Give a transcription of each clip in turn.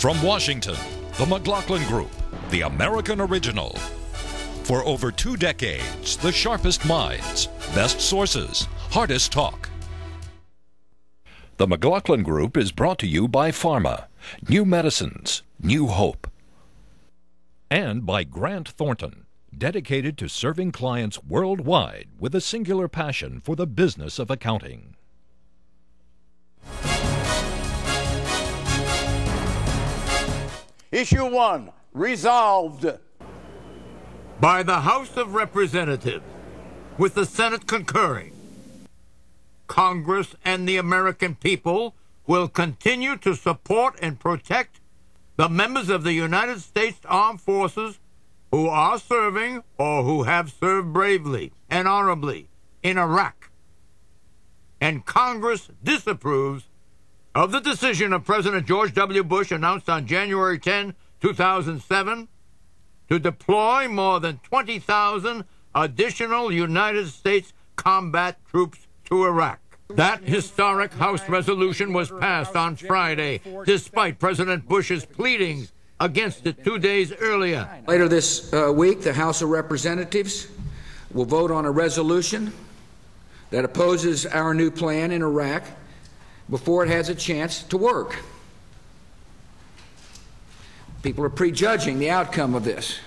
From Washington, the McLaughlin Group, the American original. For over 2 decades, the sharpest minds, best sources, hardest talk. The McLaughlin Group is brought to you by Pharma, new medicines, new hope. And by Grant Thornton, dedicated to serving clients worldwide with a singular passion for the business of accounting. Issue 1, resolved by the House of Representatives, with the Senate concurring. Congress and the American people will continue to support and protect the members of the United States Armed Forces who are serving or who have served bravely and honorably in Iraq. And Congress disapproves of the decision of President George W. Bush announced on January 10, 2007, to deploy more than 20,000 additional United States combat troops to Iraq. That historic House resolution was passed on Friday, despite President Bush's pleadings against it 2 days earlier. Later this week, the House of Representatives will vote on a resolution that opposes our new plan in Iraq before it has a chance to work. People are prejudging the outcome of this.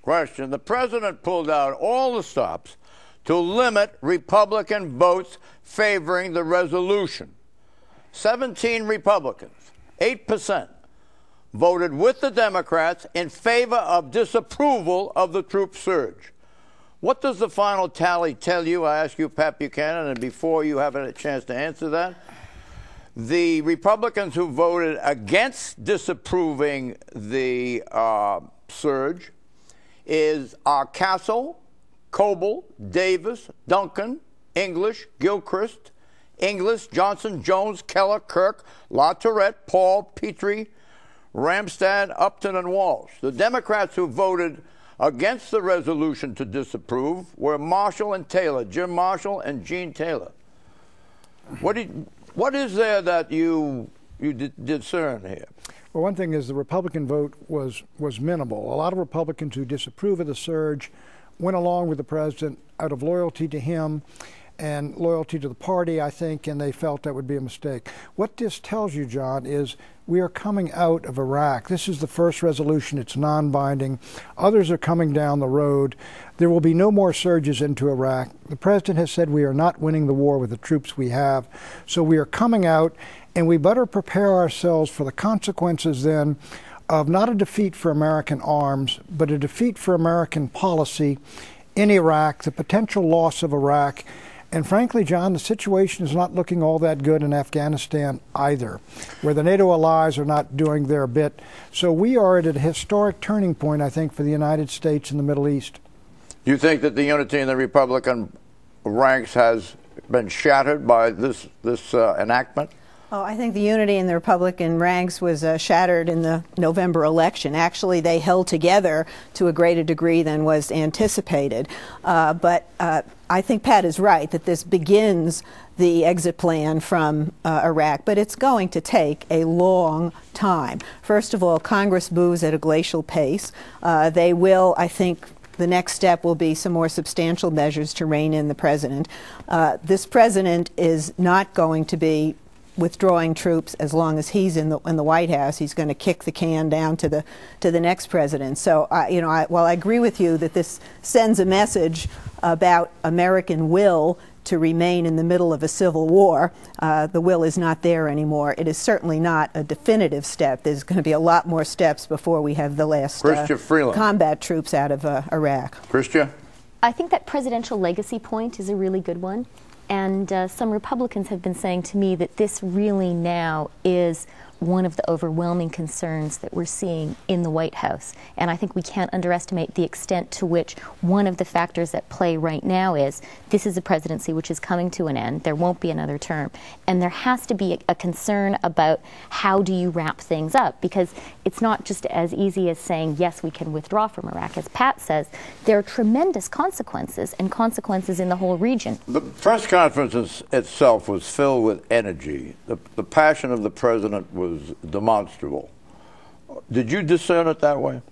Question. The president pulled out all the stops to limit Republican votes favoring the resolution. 17 Republicans, 8%, voted with the Democrats in favor of disapproval of the troop surge. What does the final tally tell you? I ask you, Pat Buchanan, and before you have a chance to answer that, the Republicans who voted against disapproving the surge are Castle, Coble, Davis, Duncan, English, Gilchrist, Inglis, Johnson, Jones, Keller, Kirk, LaTourette, Paul, Petrie, Ramstad, Upton, and Walsh. The Democrats who voted against the resolution to disapprove were Marshall and Taylor, Jim Marshall and Gene Taylor. What is there that you discern here? Well, one thing is the Republican vote was minimal. A lot of Republicans who disapprove of the surge went along with the president out of loyalty to him and loyalty to the party, I think, and they felt that would be a mistake. What this tells you, John, is we are coming out of Iraq. This is the first resolution. It's non-binding. Others are coming down the road. There will be no more surges into Iraq. The president has said we are not winning the war with the troops we have. So we are coming out, and we better prepare ourselves for the consequences then of not a defeat for American arms, but a defeat for American policy in Iraq, the potential loss of Iraq. And frankly, John, the situation is not looking all that good in Afghanistan either, where the NATO allies are not doing their bit. So we are at a historic turning point, I think, for the United States and the Middle East. Do you think that the unity in the Republican ranks has been shattered by this enactment? Oh, I think the unity in the Republican ranks was shattered in the November election. Actually, they held together to a greater degree than was anticipated. But I think Pat is right that this begins the exit plan from Iraq, but it's going to take a long time. First of all, Congress moves at a glacial pace. They will, I think, the next step will be some more substantial measures to rein in the president. This president is not going to be withdrawing troops as long as he's in the White House. He's going to kick the can down to the next president. So, while I agree with you that this sends a message about American will to remain in the middle of a civil war, the will is not there anymore. It is certainly not a definitive step. There's going to be a lot more steps before we have the last combat troops out of Iraq. Christia? I think that presidential legacy point is a really good one. And some Republicans have been saying to me that this really now is one of the overwhelming concerns that we're seeing in the White House. And I think we can't underestimate the extent to which one of the factors at play right now is this is a presidency which is coming to an end. There won't be another term. And there has to be a concern about how do you wrap things up, because it's not just as easy as saying, yes, we can withdraw from Iraq. As Pat says, there are tremendous consequences and consequences in the whole region. The press conference itself was filled with energy. The passion of the president was was demonstrable. Did you discern it that way?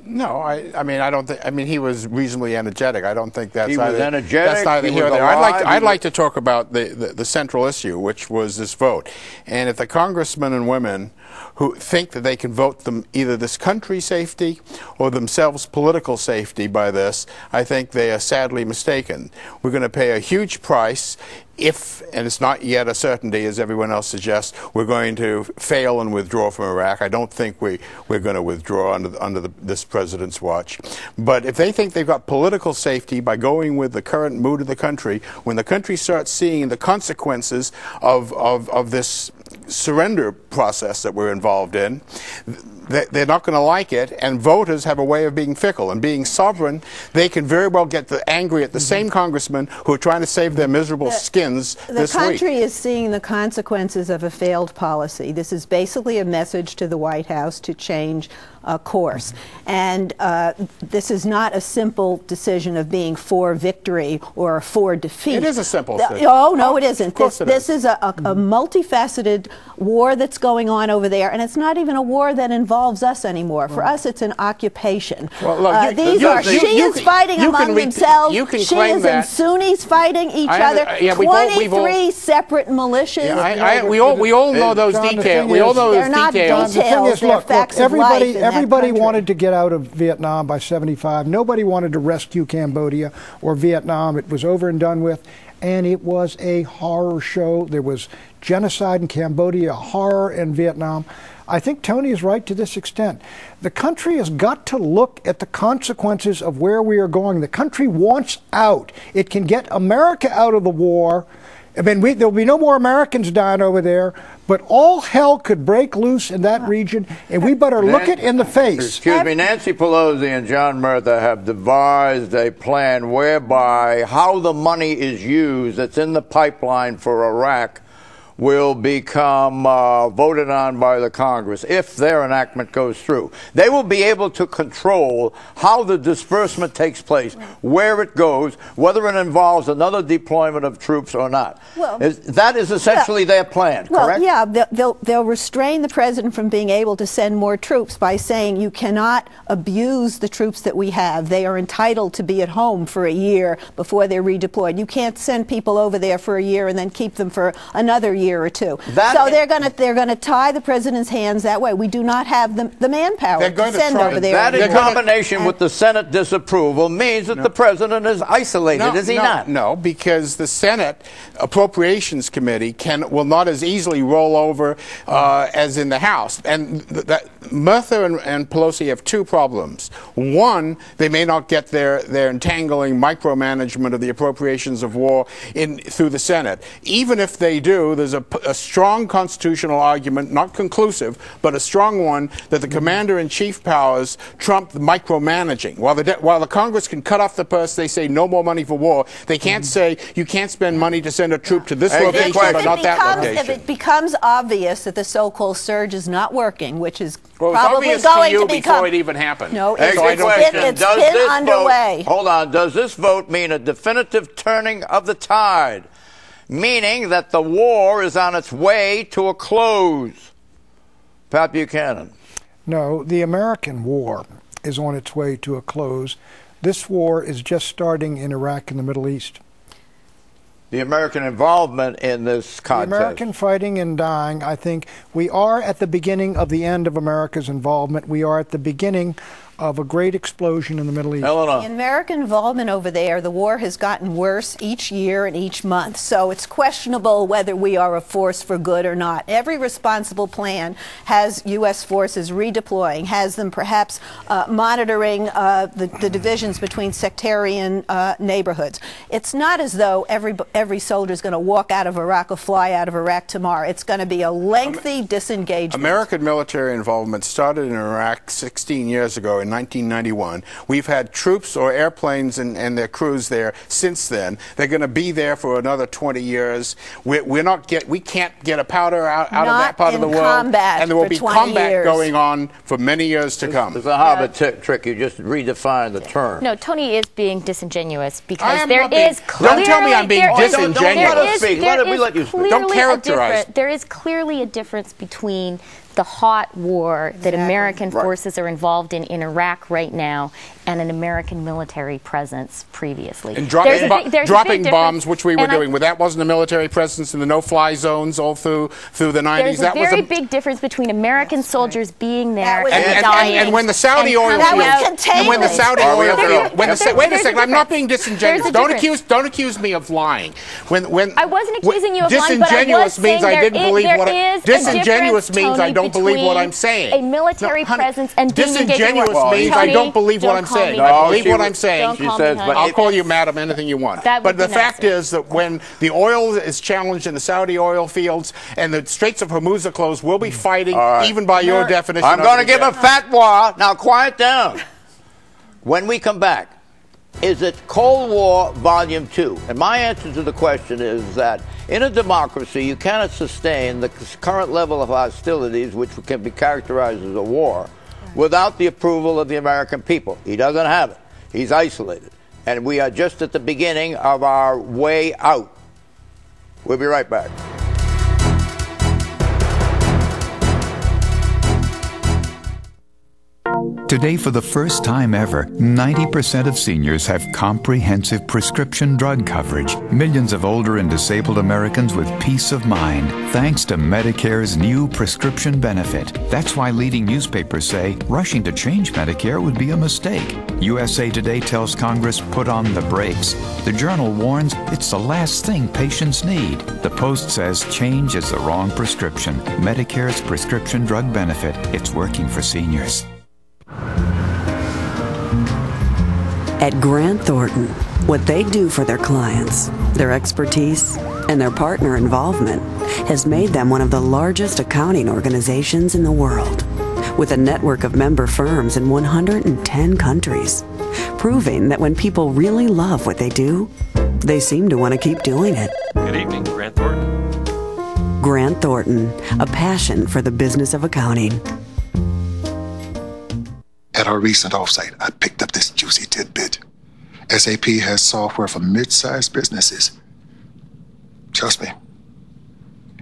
No, I mean, I don't think. I mean, he was reasonably energetic. I don't think that's He was either, energetic, that's neither he here was nor there. alive, I'd like to talk about the central issue, which was this vote. And if the congressmen and women who think that they can vote them either this country's safety or themselves political safety by this, I think they are sadly mistaken. We're going to pay a huge price if, and it's not yet a certainty as everyone else suggests, we're going to fail and withdraw from Iraq. I don't think we're going to withdraw under this president's watch. But if they think they've got political safety by going with the current mood of the country, when the country starts seeing the consequences of this surrender process that we're involved in, they're not going to like it, and voters have a way of being fickle. And being sovereign, they can very well get angry at the same congressmen who are trying to save their miserable skins this week. The country is seeing the consequences of a failed policy. This is basically a message to the White House to change course. And this is not a simple decision of being for victory or for defeat. It is a simple decision. Oh, no, it isn't. Of course This is a multifaceted war that's going on over there, and it's not even a war that involves us anymore. For us, it's an occupation. Well, look, these are Shias fighting among themselves, Shias and Sunnis fighting each other, 23 separate militias. We all know those details. We all know those details. The thing is, look, everybody wanted to get out of Vietnam by 75. Nobody wanted to rescue Cambodia or Vietnam. It was over and done with, and it was a horror show. There was genocide in Cambodia, horror in Vietnam. I think Tony is right to this extent. The country has got to look at the consequences of where we are going. The country wants out. It can get America out of the war. I mean, there'll be no more Americans dying over there, but all hell could break loose in that region, and we better look it in the face. Excuse me, Nancy Pelosi and John Murtha have devised a plan whereby how the money is used that's in the pipeline for Iraq will become voted on by the Congress if their enactment goes through. They will be able to control how the disbursement takes place, where it goes, whether it involves another deployment of troops or not. Well, that is essentially their plan, correct? Well, yeah, they'll restrain the president from being able to send more troops by saying you cannot abuse the troops that we have. They are entitled to be at home for a year before they're redeployed. You can't send people over there for a year and then keep them for another year or two. So they're going to tie the president's hands that way. We do not have the manpower to send over there. That in combination with the Senate disapproval means that the president is isolated, is he not? No, because the Senate Appropriations Committee will not as easily roll over as in the House. And Murtha and Pelosi have two problems. One, they may not get their entangling micromanagement of the appropriations of war through the Senate. Even if they do, there's a strong constitutional argument, not conclusive, but a strong one, that the commander-in-chief powers trump the micromanaging. While the Congress can cut off the purse, they say no more money for war. They can't say you can't spend money to send a troop to this location, but not that location. If it becomes obvious that the so-called surge is not working, which is probably obvious going to you to become before it even happened. No, it's been underway. Hold on. Does this vote mean a definitive turning of the tide? Meaning that the war is on its way to a close. Pat Buchanan. No, the American war is on its way to a close. This war is just starting in Iraq and the Middle East. The American involvement in this contest. The American fighting and dying, I think we are at the beginning of the end of America's involvement. We are at the beginning of a great explosion in the Middle East. Eleanor. The American involvement over there, the war has gotten worse each year and each month, so it's questionable whether we are a force for good or not. Every responsible plan has U.S. forces redeploying, has them perhaps monitoring the divisions between sectarian neighborhoods. It's not as though every soldier is going to walk out of Iraq or fly out of Iraq tomorrow. It's going to be a lengthy disengagement. American military involvement started in Iraq 16 years ago in in 1991. We've had troops or airplanes and their crews there since then. They're going to be there for another 20 years. We can't get a powder out of that part of the world, and there will be combat going on for many years to come. It's a Harvard trick. You just redefine the term. No, Tony is being disingenuous because there is clearly... Don't tell me I'm being disingenuous. Let us speak. Let you speak. Don't characterize. There is clearly a difference between the hot war that American forces are involved in Iraq right now and an American military presence previously. And dropping bombs, which we were doing. That wasn't a military presence in the no-fly zones all through the 90s. There's a very big difference between American soldiers being there and dying. And when the Saudi oil fields... And when the Saudi oil fields... Wait a second, I'm not being disingenuous. Don't accuse me of lying. I wasn't accusing you of lying, but I was saying disingenuous means I don't believe what I'm saying. A military presence and being disingenuous means I don't believe what I'm saying. I believe what I'm saying. She says, I'll call you madam, anything you want. But the fact is that when the oil is challenged in the Saudi oil fields and the Straits of Hormuz are closed, we'll be fighting, even by your definition. I'm going to give a fatwa. Now quiet down. When we come back, is it Cold War Volume 2? And my answer to the question is that in a democracy, you cannot sustain the current level of hostilities, which can be characterized as a war, without the approval of the American people. He doesn't have it. He's isolated. And we are just at the beginning of our way out. We'll be right back. Today, for the first time ever, 90% of seniors have comprehensive prescription drug coverage. Millions of older and disabled Americans with peace of mind, thanks to Medicare's new prescription benefit. That's why leading newspapers say rushing to change Medicare would be a mistake. USA Today tells Congress put on the brakes. The Journal warns it's the last thing patients need. The Post says change is the wrong prescription. Medicare's prescription drug benefit. It's working for seniors. At Grant Thornton, what they do for their clients, their expertise, and their partner involvement has made them one of the largest accounting organizations in the world, with a network of member firms in 110 countries, proving that when people really love what they do, they seem to want to keep doing it. Good evening, Grant Thornton. Grant Thornton, a passion for the business of accounting. At our recent offsite, I picked up this juicy tidbit. SAP has software for mid-sized businesses. Trust me,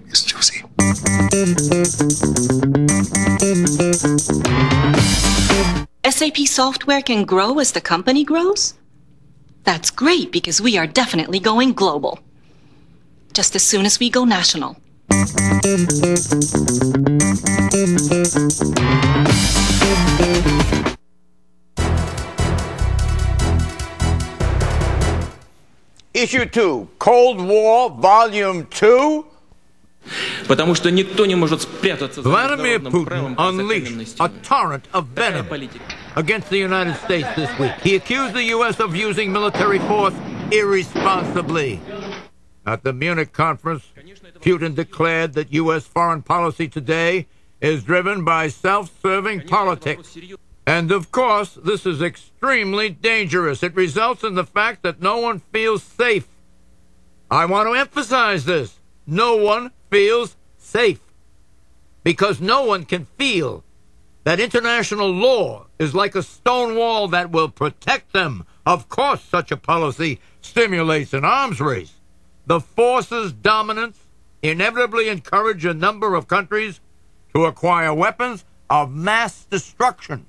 it's juicy. SAP software can grow as the company grows? That's great because we are definitely going global. Just as soon as we go national. Issue 2, Cold War Volume 2. Vladimir Putin unleashed a torrent of venom against the United States this week. He accused the U.S. of using military force irresponsibly. At the Munich conference, Putin declared that U.S. foreign policy today is driven by self-serving politics. And, of course, this is extremely dangerous. It results in the fact that no one feels safe. I want to emphasize this. No one feels safe. Because no one can feel that international law is like a stone wall that will protect them. Of course, such a policy stimulates an arms race. The force's dominance inevitably encourage a number of countries to acquire weapons of mass destruction.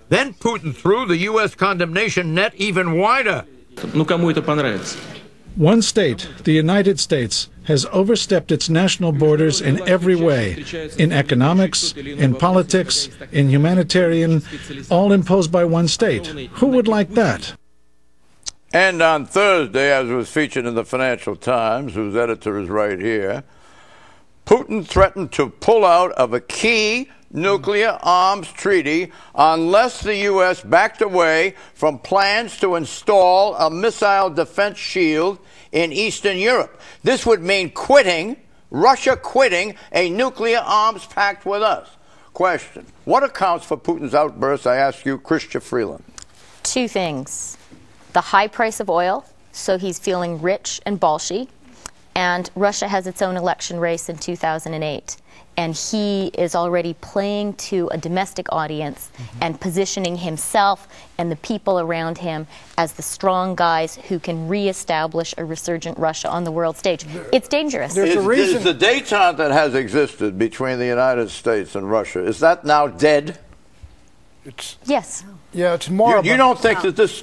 Then Putin threw the U.S. condemnation net even wider. One state, the United States, has overstepped its national borders in every way, in economics, in politics, in humanitarian, all imposed by one state. Who would like that? And on Thursday, as was featured in the Financial Times, whose editor is right here, Putin threatened to pull out of a key nuclear arms treaty unless the U.S. backed away from plans to install a missile defense shield in Eastern Europe. This would mean Russia quitting a nuclear arms pact with us. Question. What accounts for Putin's outburst, I ask you, Chrystia Freeland? Two things. The high price of oil, so he's feeling rich and balshy, and Russia has its own election race in 2008. And he is already playing to a domestic audience and positioning himself and the people around him as the strong guys who can reestablish a resurgent Russia on the world stage. It's dangerous. Is the détente that has existed between the United States and Russia, is that now dead? Yes. Yeah, it's more. You don't think that this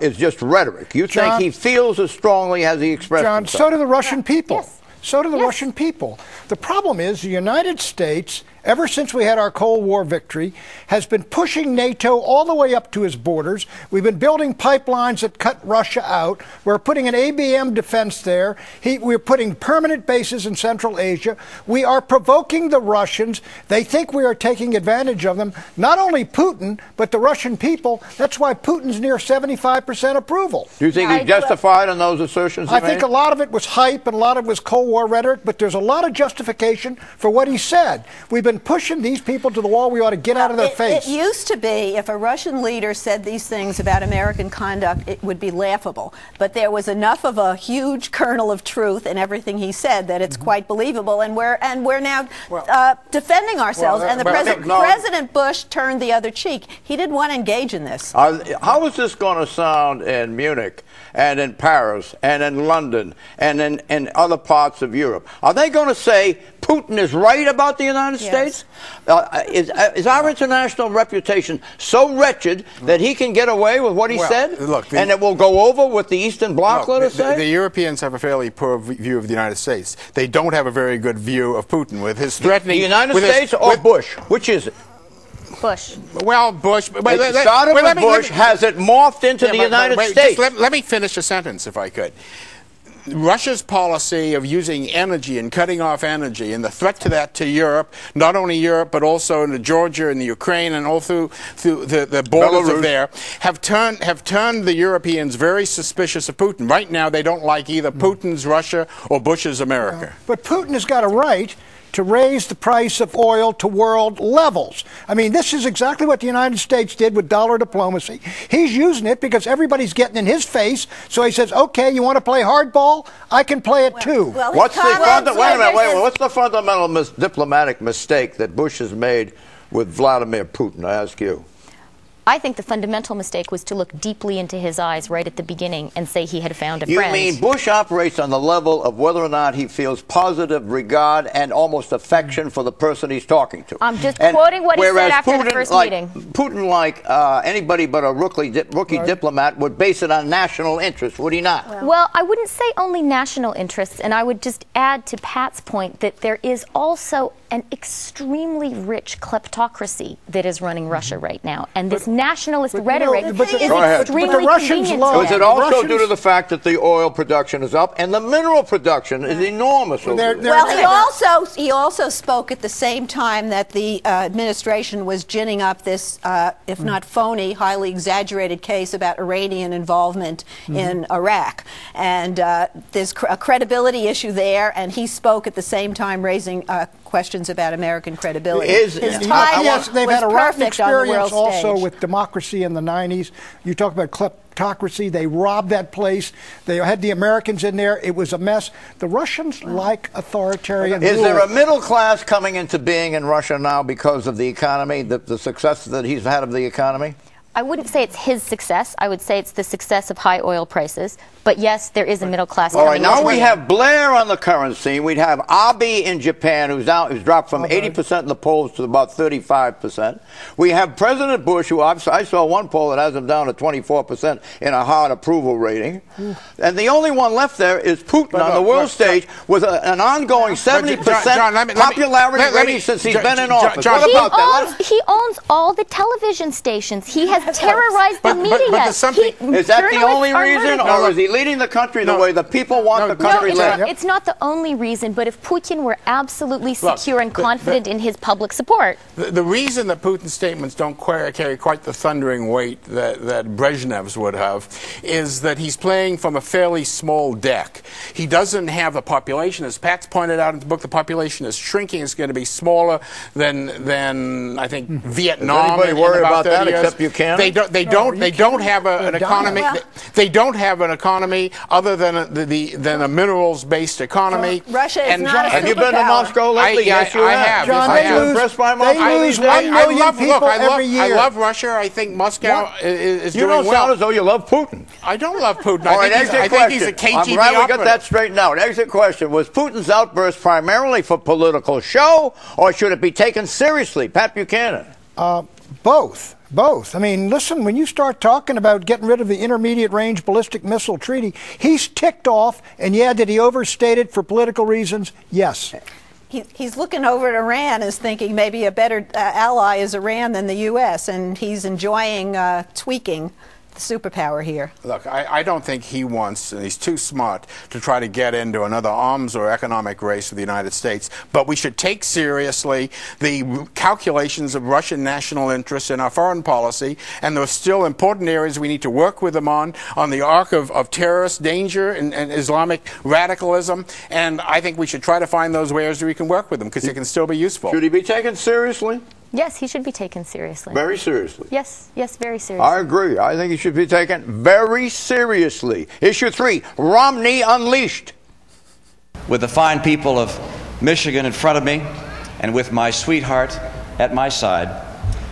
is just rhetoric? You think he feels as strongly as he expressed himself? So do the Russian people. Yes. So do the Russian people. The problem is the United States, ever since we had our Cold War victory, has been pushing NATO all the way up to his borders. We've been building pipelines that cut Russia out. We're putting an ABM defense there. We're putting permanent bases in Central Asia. We are provoking the Russians. They think we are taking advantage of them. Not only Putin, but the Russian people. That's why Putin's near 75% approval. Do you think he's justified in those assertions he I think made? a lot of it was hype and a lot of it was Cold War rhetoric, but there's a lot of justification for what he said. We've been pushing these people to the wall. We ought to get out of their face. It used to be, if a Russian leader said these things about American conduct, it would be laughable. But there was enough of a huge kernel of truth in everything he said that it's quite believable, and we're now defending ourselves. And President Bush turned the other cheek. He didn't want to engage in this. How is this going to sound in Munich and in Paris and in London and in other parts of Europe? Are they going to say Putin is right about the United States? Is our international reputation so wretched that he can get away with what he said? Look, and it will go over what the Eastern Bloc, let us say? The Europeans have a fairly poor view of the United States. They don't have a very good view of Putin with his threatening. The United States or Bush? Which is it? Bush. Well, Bush. It started with Bush. Has it morphed into the United States? Let me finish a sentence, if I could. Russia's policy of using energy and cutting off energy and the threat to that to Europe, not only Europe but also into Georgia and the Ukraine and all through the borders of there, have turned the Europeans very suspicious of Putin. Right now they don't like either Putin's Russia or Bush's America. But Putin has got a right to raise the price of oil to world levels. I mean, this is exactly what the United States did with dollar diplomacy. He's using it because everybody's getting in his face, so he says, okay, you want to play hardball? I can play it too. What's the fundamental diplomatic mistake that Bush has made with Vladimir Putin, I ask you? I think the fundamental mistake was to look deeply into his eyes right at the beginning and say he had found a friend. You mean Bush operates on the level of whether or not he feels positive regard and almost affection for the person he's talking to? I'm just quoting what he said after the first meeting. Putin, like anybody but a rookie diplomat, would base it on national interest, would he not? Well, I wouldn't say only national interests, and I would just add to Pat's point that there is also an extremely rich kleptocracy that is running Russia right now. And this nationalist rhetoric is extremely convenient. Is it also due to the fact that the oil production is up and the mineral production is enormous? Well, he also spoke at the same time that the administration was ginning up this, if not phony, highly exaggerated case about Iranian involvement in Iraq. And there's a credibility issue there, and he spoke at the same time raising questions about American credibility. Yes, they've had a rotten experience also with democracy in the 90s. You talk about kleptocracy. They robbed that place. They had the Americans in there. It was a mess. The Russians like authoritarian rule. Is there a middle class coming into being in Russia now because of the economy, the success that he's had of the economy? I wouldn't say it's his success. I would say it's the success of high oil prices. But yes, there is a middle class. All right, now we have Blair on the current scene. We'd have Abe in Japan, who's dropped from 80% in the polls to about 35%. We have President Bush, who I saw one poll that has him down to 24% in a hard approval rating. And the only one left there is Putin on the world stage with an ongoing 70% popularity rating since he's been in office. He owns all the television stations. He has terrorized the media. Is that the only reason, or is he leading the country the way the people want the country led? No, it's not the only reason, but if Putin were absolutely secure and confident in his public support. The reason that Putin's statements don't carry quite the thundering weight that Brezhnev's would have is that he's playing from a fairly small deck. He doesn't have a population, as Pat's pointed out in the book, the population is shrinking. It's going to be smaller than I think Vietnam. Does anybody worry about that except you can? They don't have an economy. They don't have an economy other than a minerals-based economy. Russia is not a superpower. Have you been to Moscow lately? Yes, you have. John, I am impressed by Moscow. They lose 1 million people every year. I love Russia. I think Moscow is doing well. You don't sound as though you love Putin. I don't love Putin. All right, I think he's a KGB I'm glad we got operative. that straightened out. Exit question. Was Putin's outburst primarily for political show, or should it be taken seriously? Pat Buchanan. Both. I mean, listen, when you start talking about getting rid of the intermediate range ballistic missile treaty, he's ticked off, and did he overstate it for political reasons? Yes. He's looking over at Iran as thinking maybe a better ally is Iran than the U.S., and he's enjoying tweaking the superpower here. Look, I don't think he wants, and he's too smart to try to get into another arms or economic race with the United States. But we should take seriously the calculations of Russian national interests in our foreign policy, and there are still important areas we need to work with them on the arc of terrorist danger and Islamic radicalism. And I think we should try to find those ways where we can work with them, because they can still be useful. Should he be taken seriously? Yes, he should be taken seriously. Very seriously. Yes, very seriously. I agree. I think he should be taken very seriously. Issue 3, Romney unleashed. With the fine people of Michigan in front of me and with my sweetheart at my side,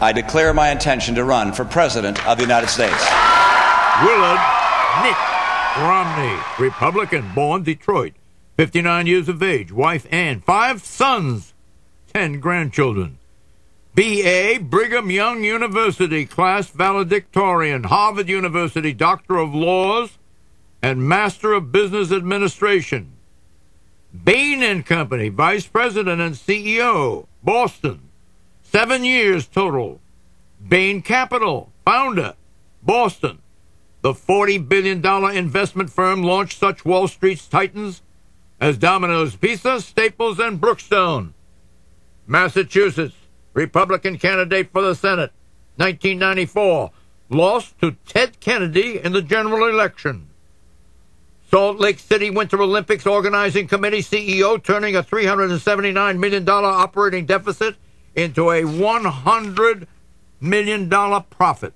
I declare my intention to run for President of the United States. Willard Nick Romney, Republican, born Detroit, 59 years of age, wife Ann, 5 sons, 10 grandchildren. B.A., Brigham Young University, class valedictorian, Harvard University, Doctor of Laws, and Master of Business Administration. Bain & Company, Vice President and CEO, Boston, 7 years total. Bain Capital, founder, Boston. The $40 billion investment firm launched such Wall Street's titans as Domino's Pizza, Staples, and Brookstone. Massachusetts, Republican candidate for the Senate, 1994, lost to Ted Kennedy in the general election. Salt Lake City Winter Olympics Organizing Committee CEO, turning a $379 million operating deficit into a $100 million profit.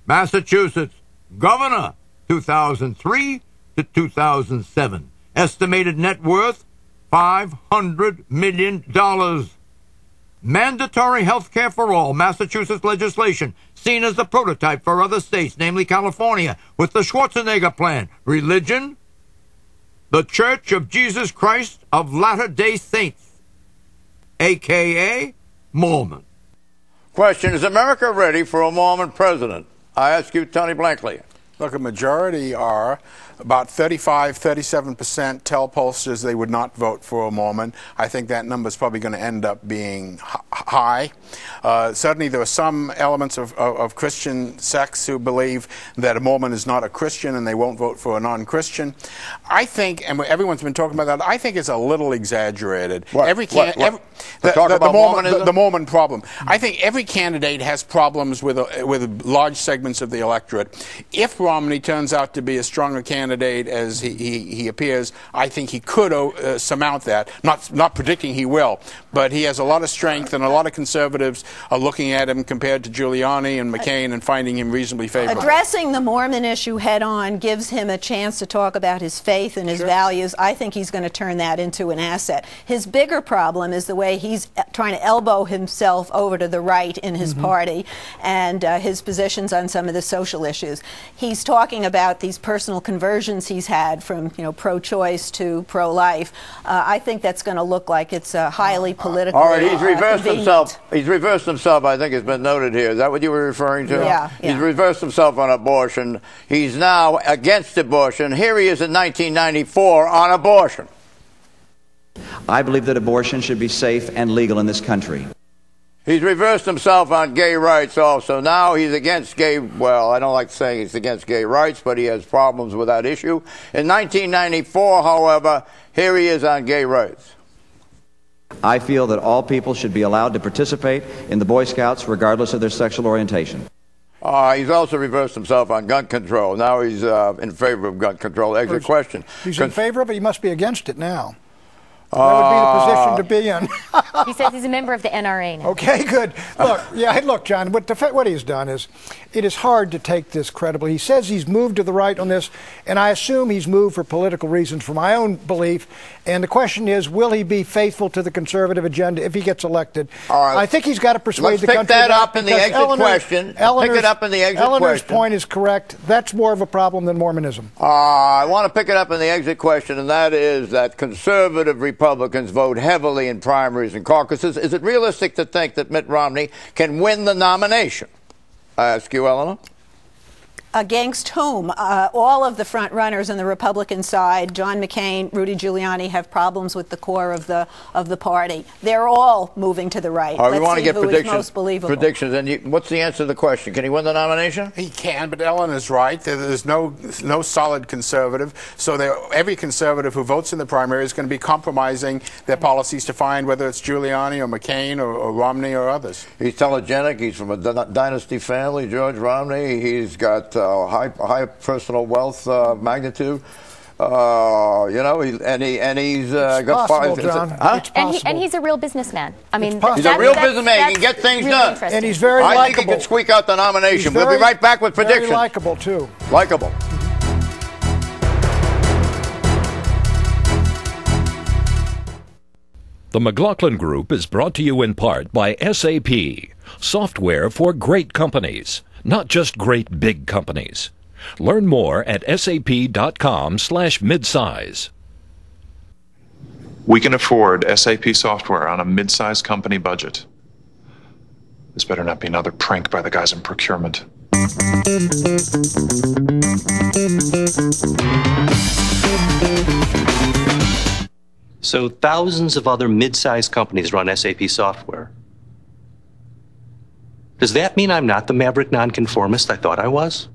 Massachusetts governor, 2003 to 2007. Estimated net worth, $500 million. Mandatory health care for all, Massachusetts legislation, seen as the prototype for other states, namely California, with the Schwarzenegger Plan. Religion, the Church of Jesus Christ of Latter-day Saints, a.k.a. Mormon. Question, is America ready for a Mormon president? I ask you, Tony Blankley. Look, a majority are. About 37% tell pollsters they would not vote for a Mormon. I think that number is probably going to end up being high. Certainly there are some elements of Christian sects who believe that a Mormon is not a Christian and they won't vote for a non-Christian. I think, and everyone's been talking about that, I think it's a little exaggerated. The Mormon problem. I think every candidate has problems with large segments of the electorate. If Romney turns out to be a stronger candidate as he appears, I think he could surmount that. Not predicting he will, but he has a lot of strength, and a lot of conservatives are looking at him compared to Giuliani and McCain and finding him reasonably favorable. Addressing the Mormon issue head on gives him a chance to talk about his faith and his values. I think he's going to turn that into an asset. His bigger problem is the way he's trying to elbow himself over to the right in his party and his positions on some of the social issues. He's talking about these personal conversions he's had from pro-choice to pro-life. I think that's going to look like it's highly political. All right, he's reversed himself. He's reversed himself, I think has been noted here. Is that what you were referring to? Yeah. He's reversed himself on abortion. He's now against abortion. Here he is in 1994 on abortion. I believe that abortion should be safe and legal in this country. He's reversed himself on gay rights also. Now he's against gay, well, I don't like saying he's against gay rights, but he has problems with that issue. In 1994, however, here he is on gay rights. I feel that all people should be allowed to participate in the Boy Scouts regardless of their sexual orientation. He's also reversed himself on gun control. Now he's in favor of gun control. Exit question. He's in favor of it. He must be against it now. That would be the position to be in. He says he's a member of the NRA now. Okay, good. Look, John, what he's done is, it is hard to take this credibly. He says he's moved to the right on this, and I assume he's moved for political reasons, for my own belief. And the question is, will he be faithful to the conservative agenda if he gets elected? All right. I think he's got to persuade the country. Let's pick that up in the exit question. Pick it up in the exit question. Eleanor's point is correct. That's more of a problem than Mormonism. I want to pick it up in the exit question, and that is that conservative Republicans vote heavily in primaries and caucuses. Is it realistic to think that Mitt Romney can win the nomination? I ask you, Eleanor. Against whom? All of the front runners on the Republican side, John McCain, Rudy Giuliani, have problems with the core of the party. They're all moving to the right. All right, we want to get most believable. predictions. And what's the answer to the question? Can he win the nomination? He can, but Eleanor's right. There's no solid conservative. So every conservative who votes in the primary is going to be compromising their policies to find whether it's Giuliani or McCain or Romney or others. He's telegenic. He's from a dynasty family, George Romney. He's got high personal wealth magnitude. He's got possible, John. Huh? And he's a real businessman. I mean, he's a real businessman. He can get things done. And he's very likable. I think he can squeak out the nomination. We'll be right back with predictions. Very likable, too. Likable. The McLaughlin Group is brought to you in part by SAP, software for great companies, not just great big companies. Learn more at sap.com/midsize. We can afford SAP software on a mid-sized company budget. This better not be another prank by the guys in procurement. So thousands of other mid-sized companies run SAP software. Does that mean I'm not the maverick nonconformist I thought I was?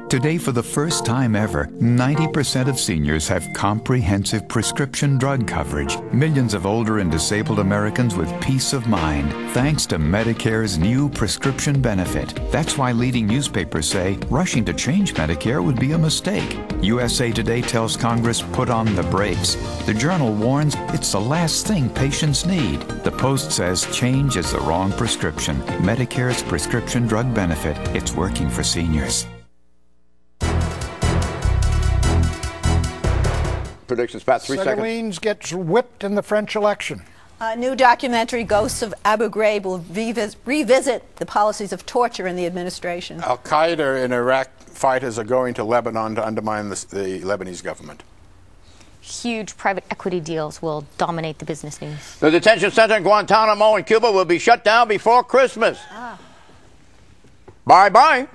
Today, for the first time ever, 90% of seniors have comprehensive prescription drug coverage. Millions of older and disabled Americans with peace of mind, thanks to Medicare's new prescription benefit. That's why leading newspapers say rushing to change Medicare would be a mistake. USA Today tells Congress put on the brakes. The Journal warns it's the last thing patients need. The Post says change is the wrong prescription. Medicare's prescription drug benefit, it's working for seniors. Predictions, Pat, 3 seconds. Seguin gets whipped in the French election. A new documentary, Ghosts of Abu Ghraib, will revisit the policies of torture in the administration. Al-Qaeda and Iraq fighters are going to Lebanon to undermine the Lebanese government. Huge private equity deals will dominate the business news. The detention center in Guantanamo in Cuba will be shut down before Christmas. Bye-bye.